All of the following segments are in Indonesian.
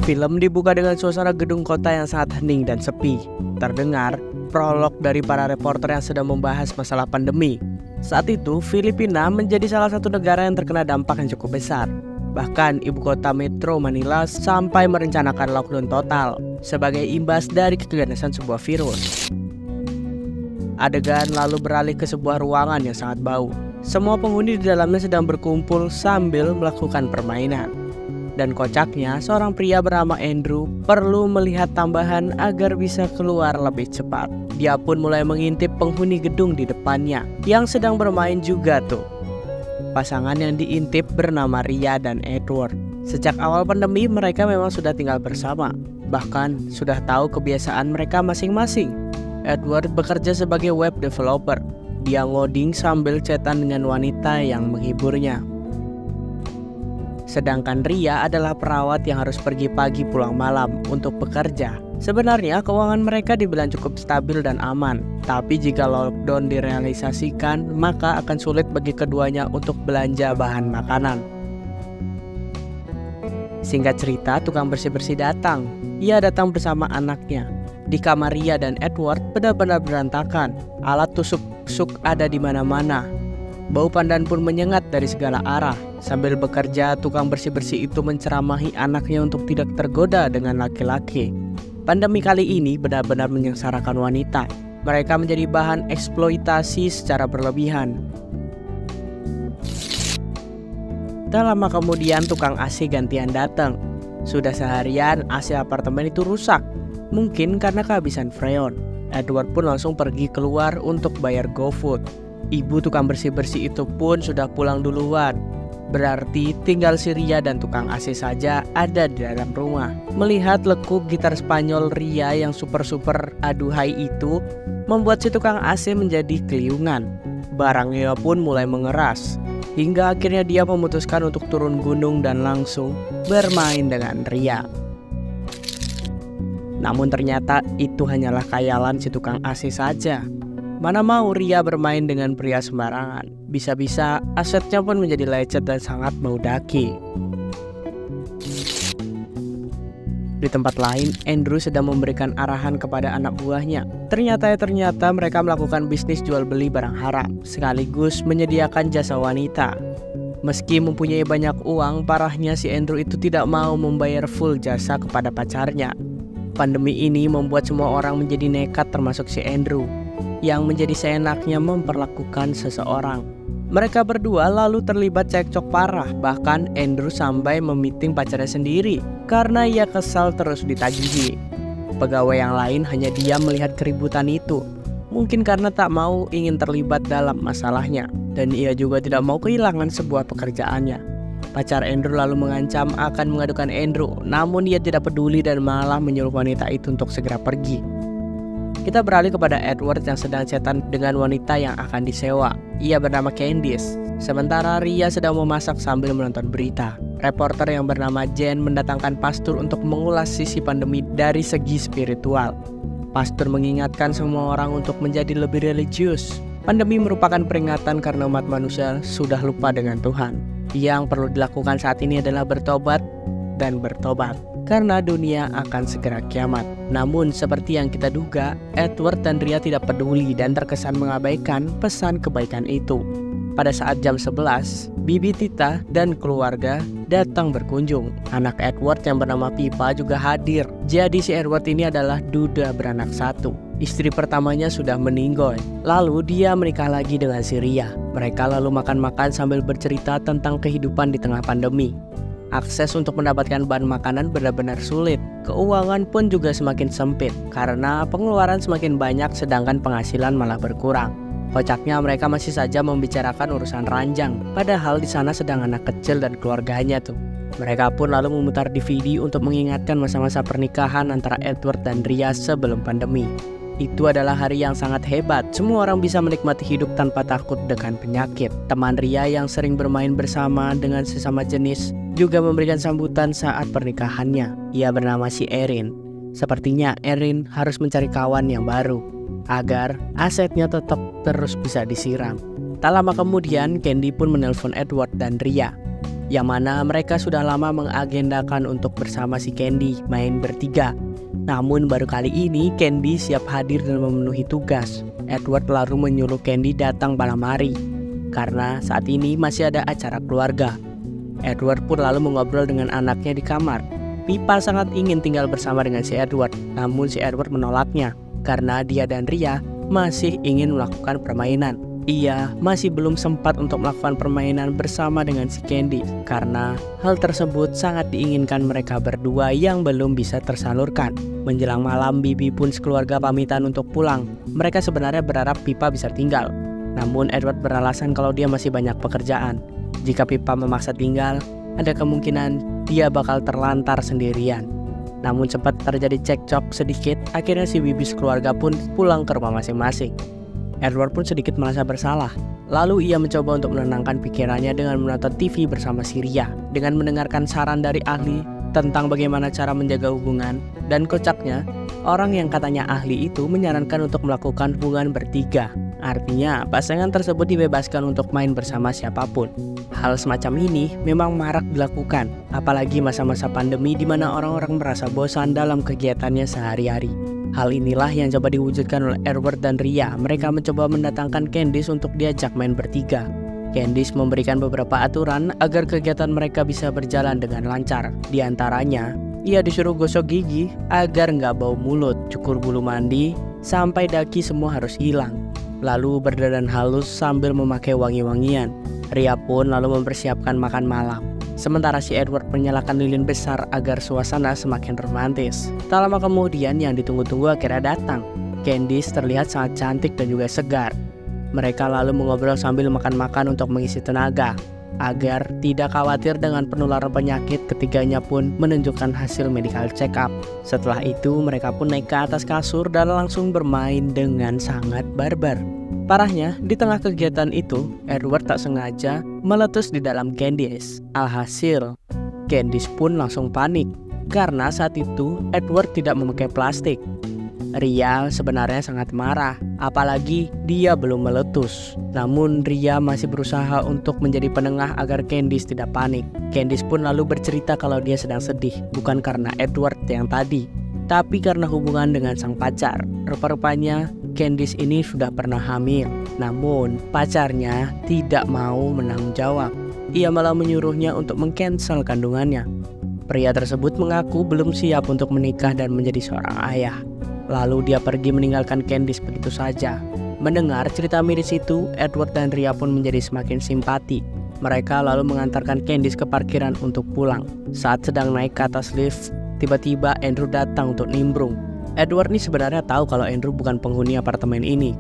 Film dibuka dengan suasana gedung kota yang sangat hening dan sepi. Terdengar prolog dari para reporter yang sedang membahas masalah pandemi. Saat itu, Filipina menjadi salah satu negara yang terkena dampak yang cukup besar. Bahkan ibu kota Metro Manila sampai merencanakan lockdown total sebagai imbas dari keganasan sebuah virus. Adegan lalu beralih ke sebuah ruangan yang sangat bau. Semua penghuni di dalamnya sedang berkumpul sambil melakukan permainan. Dan kocaknya, seorang pria bernama Andrew perlu melihat tambahan agar bisa keluar lebih cepat. Dia pun mulai mengintip penghuni gedung di depannya yang sedang bermain juga tuh. Pasangan yang diintip bernama Ria dan Edward. Sejak awal pandemi mereka memang sudah tinggal bersama. Bahkan sudah tahu kebiasaan mereka masing-masing. Edward bekerja sebagai web developer. Dia ngoding sambil chatan dengan wanita yang menghiburnya. Sedangkan Ria adalah perawat yang harus pergi pagi pulang malam untuk bekerja. Sebenarnya keuangan mereka dibilang cukup stabil dan aman. Tapi jika lockdown direalisasikan, maka akan sulit bagi keduanya untuk belanja bahan makanan. Singkat cerita, tukang bersih-bersih datang. Ia datang bersama anaknya. Di kamar Ria dan Edward benar-benar berantakan. Alat tusuk ada di mana-mana. Bau pandan pun menyengat dari segala arah. Sambil bekerja, tukang bersih-bersih itu menceramahi anaknya untuk tidak tergoda dengan laki-laki. Pandemi kali ini benar-benar menyengsarakan wanita. Mereka menjadi bahan eksploitasi secara berlebihan. Tak lama kemudian tukang AC gantian datang. Sudah seharian AC apartemen itu rusak. Mungkin karena kehabisan freon. Edward pun langsung pergi keluar untuk bayar GoFood. Ibu tukang bersih-bersih itu pun sudah pulang duluan. Berarti tinggal si Ria dan tukang AC saja ada di dalam rumah. Melihat lekuk gitar Spanyol Ria yang super-super aduhai itu membuat si tukang AC menjadi keliungan. Barangnya pun mulai mengeras. Hingga akhirnya dia memutuskan untuk turun gunung dan langsung bermain dengan Ria. Namun ternyata itu hanyalah khayalan si tukang AC saja. Mana mau Ria bermain dengan pria sembarangan. Bisa-bisa asetnya pun menjadi lecet dan sangat maudaki. Di tempat lain, Andrew sedang memberikan arahan kepada anak buahnya. Ternyata mereka melakukan bisnis jual beli barang haram, sekaligus menyediakan jasa wanita. Meski mempunyai banyak uang, parahnya si Andrew itu tidak mau membayar full jasa kepada pacarnya. Pandemi ini membuat semua orang menjadi nekat termasuk si Andrew, yang menjadi seenaknya memperlakukan seseorang. Mereka berdua lalu terlibat cekcok parah. Bahkan Andrew sampai memiting pacarnya sendiri karena ia kesal terus ditagihi. Pegawai yang lain hanya diam melihat keributan itu. Mungkin karena tak mau ingin terlibat dalam masalahnya. Dan ia juga tidak mau kehilangan sebuah pekerjaannya. Pacar Andrew lalu mengancam akan mengadukan Andrew. Namun ia tidak peduli dan malah menyuruh wanita itu untuk segera pergi. Kita beralih kepada Edward yang sedang chatan dengan wanita yang akan disewa. Ia bernama Candice. Sementara Ria sedang memasak sambil menonton berita. Reporter yang bernama Jen mendatangkan pastor untuk mengulas sisi pandemi dari segi spiritual. Pastor mengingatkan semua orang untuk menjadi lebih religius. Pandemi merupakan peringatan karena umat manusia sudah lupa dengan Tuhan. Yang perlu dilakukan saat ini adalah bertobat dan bertobat. Karena dunia akan segera kiamat. Namun seperti yang kita duga, Edward dan Ria tidak peduli dan terkesan mengabaikan pesan kebaikan itu. Pada saat jam 11, Bibi Tita dan keluarga datang berkunjung. Anak Edward yang bernama Pipa juga hadir. Jadi si Edward ini adalah duda beranak satu. Istri pertamanya sudah meninggoy. Lalu dia menikah lagi dengan si Ria. Mereka lalu makan-makan sambil bercerita tentang kehidupan di tengah pandemi. Akses untuk mendapatkan bahan makanan benar-benar sulit. Keuangan pun juga semakin sempit karena pengeluaran semakin banyak sedangkan penghasilan malah berkurang. Kocaknya mereka masih saja membicarakan urusan ranjang, padahal di sana sedang anak kecil dan keluarganya tuh. Mereka pun lalu memutar DVD untuk mengingatkan masa-masa pernikahan antara Edward dan Ria sebelum pandemi. Itu adalah hari yang sangat hebat. Semua orang bisa menikmati hidup tanpa takut dengan penyakit. Teman Ria yang sering bermain bersama dengan sesama jenis juga memberikan sambutan saat pernikahannya. Ia bernama si Erin. Sepertinya Erin harus mencari kawan yang baru agar asetnya tetap terus bisa disiram. Tak lama kemudian, Candy pun menelpon Edward dan Ria. yang mana mereka sudah lama mengagendakan untuk bersama si Candy main bertiga. Namun baru kali ini Candy siap hadir dan memenuhi tugas. Edward lalu menyuruh Candy datang malam hari karena saat ini masih ada acara keluarga. Edward pun lalu mengobrol dengan anaknya di kamar. Pippa sangat ingin tinggal bersama dengan si Edward, namun si Edward menolaknya karena dia dan Ria masih ingin melakukan permainan. Ia masih belum sempat untuk melakukan permainan bersama dengan si Candy karena hal tersebut sangat diinginkan mereka berdua yang belum bisa tersalurkan. Menjelang malam, Bibi pun sekeluarga pamitan untuk pulang. Mereka sebenarnya berharap Pippa bisa tinggal, namun Edward beralasan kalau dia masih banyak pekerjaan. Jika Pippa memaksa tinggal, ada kemungkinan dia bakal terlantar sendirian. Namun sempat terjadi cekcok sedikit, akhirnya si Bibi sekeluarga pun pulang ke rumah masing-masing. Edward pun sedikit merasa bersalah. Lalu ia mencoba untuk menenangkan pikirannya dengan menonton TV bersama si Ria, dengan mendengarkan saran dari ahli tentang bagaimana cara menjaga hubungan. Dan kocaknya, orang yang katanya ahli itu menyarankan untuk melakukan hubungan bertiga. Artinya, pasangan tersebut dibebaskan untuk main bersama siapapun. Hal semacam ini memang marak dilakukan, apalagi masa-masa pandemi di mana orang-orang merasa bosan dalam kegiatannya sehari-hari. Hal inilah yang coba diwujudkan oleh Edward dan Ria. Mereka mencoba mendatangkan Candice untuk diajak main bertiga. Candice memberikan beberapa aturan agar kegiatan mereka bisa berjalan dengan lancar. Di antaranya, ia disuruh gosok gigi agar nggak bau mulut, cukur bulu mandi, sampai daki semua harus hilang. Lalu berdandan halus sambil memakai wangi-wangian. Ria pun lalu mempersiapkan makan malam. Sementara si Edward menyalakan lilin besar agar suasana semakin romantis. Tak lama kemudian yang ditunggu-tunggu akhirnya datang. Candice terlihat sangat cantik dan juga segar. Mereka lalu mengobrol sambil makan-makan untuk mengisi tenaga. Agar tidak khawatir dengan penularan penyakit, ketiganya pun menunjukkan hasil medical check up. Setelah itu mereka pun naik ke atas kasur dan langsung bermain dengan sangat barbar. Parahnya, di tengah kegiatan itu, Edward tak sengaja meletus di dalam Candice. Alhasil, Candice pun langsung panik karena saat itu Edward tidak memakai plastik. Ria sebenarnya sangat marah, apalagi dia belum meletus. Namun Ria masih berusaha untuk menjadi penengah agar Candice tidak panik. Candice pun lalu bercerita kalau dia sedang sedih, bukan karena Edward yang tadi, tapi karena hubungan dengan sang pacar. Rupa-rupanya Candice ini sudah pernah hamil, namun pacarnya tidak mau menanggung jawab. Ia malah menyuruhnya untuk mengcancel kandungannya. Pria tersebut mengaku belum siap untuk menikah dan menjadi seorang ayah. Lalu dia pergi meninggalkan Candice begitu saja. Mendengar cerita miris itu, Edward dan Ria pun menjadi semakin simpati. Mereka lalu mengantarkan Candice ke parkiran untuk pulang. Saat sedang naik ke atas lift, tiba-tiba Andrew datang untuk nimbrung. Edward ini sebenarnya tahu kalau Andrew bukan penghuni apartemen ini.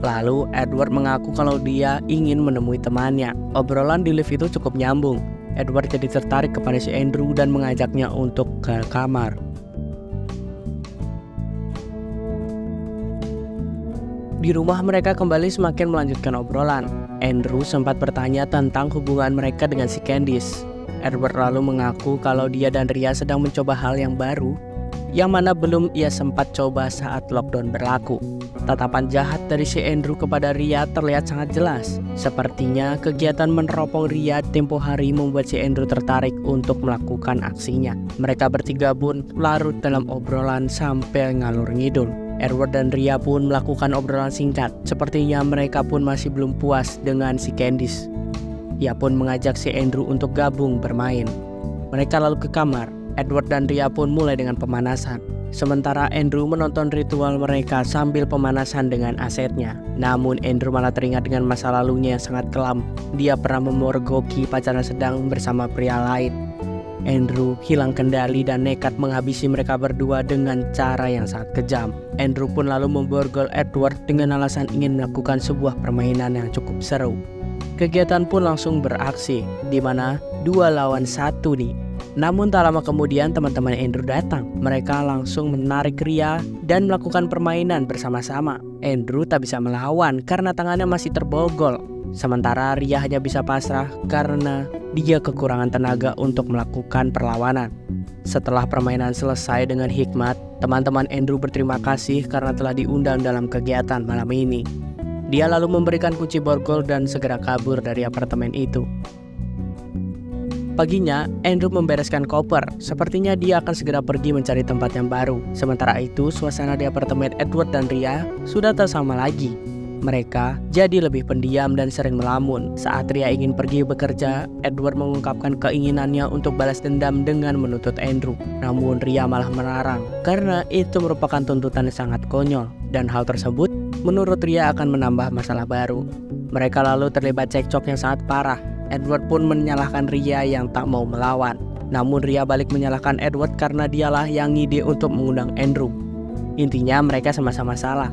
Lalu Edward mengaku kalau dia ingin menemui temannya. Obrolan di lift itu cukup nyambung. Edward jadi tertarik kepada si Andrew dan mengajaknya untuk ke kamar. Di rumah mereka kembali semakin melanjutkan obrolan. Andrew sempat bertanya tentang hubungan mereka dengan si Candice. Edward lalu mengaku kalau dia dan Ria sedang mencoba hal yang baru, yang mana belum ia sempat coba saat lockdown berlaku. Tatapan jahat dari si Andrew kepada Ria terlihat sangat jelas. Sepertinya kegiatan meneropong Ria tempo hari membuat si Andrew tertarik untuk melakukan aksinya. Mereka bertiga pun larut dalam obrolan sampai ngalur ngidul. Edward dan Ria pun melakukan obrolan singkat. Sepertinya mereka pun masih belum puas dengan si Candice. Ia pun mengajak si Andrew untuk gabung bermain. Mereka lalu ke kamar. Edward dan Ria pun mulai dengan pemanasan. Sementara Andrew menonton ritual mereka sambil pemanasan dengan asetnya. Namun Andrew malah teringat dengan masa lalunya yang sangat kelam. Dia pernah memergoki pacarnya sedang bersama pria lain. Andrew hilang kendali dan nekat menghabisi mereka berdua dengan cara yang sangat kejam. Andrew pun lalu memborgol Edward dengan alasan ingin melakukan sebuah permainan yang cukup seru. Kegiatan pun langsung beraksi, di mana 2 lawan 1 nih. Namun tak lama kemudian teman-teman Andrew datang. Mereka langsung menarik Ria dan melakukan permainan bersama-sama. Andrew tak bisa melawan karena tangannya masih terborgol. Sementara Ria hanya bisa pasrah karena dia kekurangan tenaga untuk melakukan perlawanan. Setelah permainan selesai dengan hikmat, teman-teman Andrew berterima kasih karena telah diundang dalam kegiatan malam ini. Dia lalu memberikan kunci borgol dan segera kabur dari apartemen itu. Paginya, Andrew membereskan koper. Sepertinya dia akan segera pergi mencari tempat yang baru. Sementara itu, suasana di apartemen Edward dan Ria sudah tak sama lagi. Mereka jadi lebih pendiam dan sering melamun. Saat Ria ingin pergi bekerja, Edward mengungkapkan keinginannya untuk balas dendam dengan menuntut Andrew. Namun Ria malah melarang, karena itu merupakan tuntutan yang sangat konyol. Dan hal tersebut, menurut Ria akan menambah masalah baru. Mereka lalu terlibat cekcok yang sangat parah. Edward pun menyalahkan Ria yang tak mau melawan. Namun Ria balik menyalahkan Edward karena dialah yang ngide untuk mengundang Andrew. Intinya mereka sama-sama salah.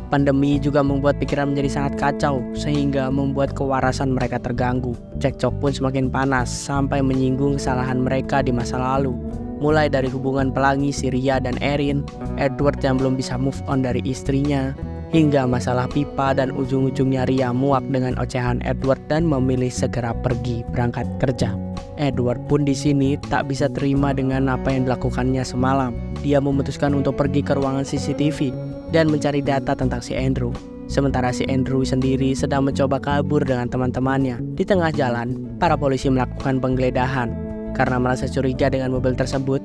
Pandemi juga membuat pikiran menjadi sangat kacau, sehingga membuat kewarasan mereka terganggu. Cekcok pun semakin panas sampai menyinggung kesalahan mereka di masa lalu. Mulai dari hubungan pelangi si Ria dan Erin, Edward yang belum bisa move on dari istrinya, hingga masalah pipa dan ujung-ujungnya Ria muak dengan ocehan Edward dan memilih segera pergi berangkat kerja. Edward pun di sini tak bisa terima dengan apa yang dilakukannya semalam. Dia memutuskan untuk pergi ke ruangan CCTV dan mencari data tentang si Andrew. Sementara si Andrew sendiri sedang mencoba kabur dengan teman-temannya. Di tengah jalan, para polisi melakukan penggeledahan. Karena merasa curiga dengan mobil tersebut,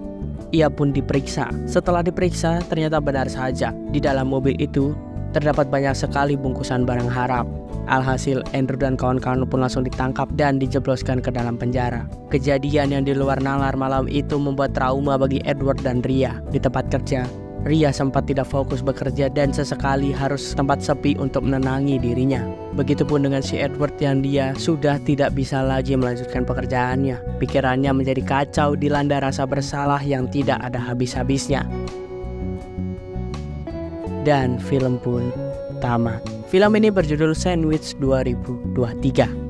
ia pun diperiksa. Setelah diperiksa, ternyata benar saja di dalam mobil itu terdapat banyak sekali bungkusan barang haram. Alhasil, Andrew dan kawan-kawan pun langsung ditangkap dan dijebloskan ke dalam penjara. Kejadian yang di luar nalar malam itu membuat trauma bagi Edward dan Ria. Di tempat kerja, Ria sempat tidak fokus bekerja dan sesekali harus tempat sepi untuk menenangi dirinya. Begitupun dengan si Edward yang dia sudah tidak bisa lagi melanjutkan pekerjaannya. Pikirannya menjadi kacau dilanda rasa bersalah yang tidak ada habis-habisnya. Dan film pun tamat. Film ini berjudul Sandwich 2023.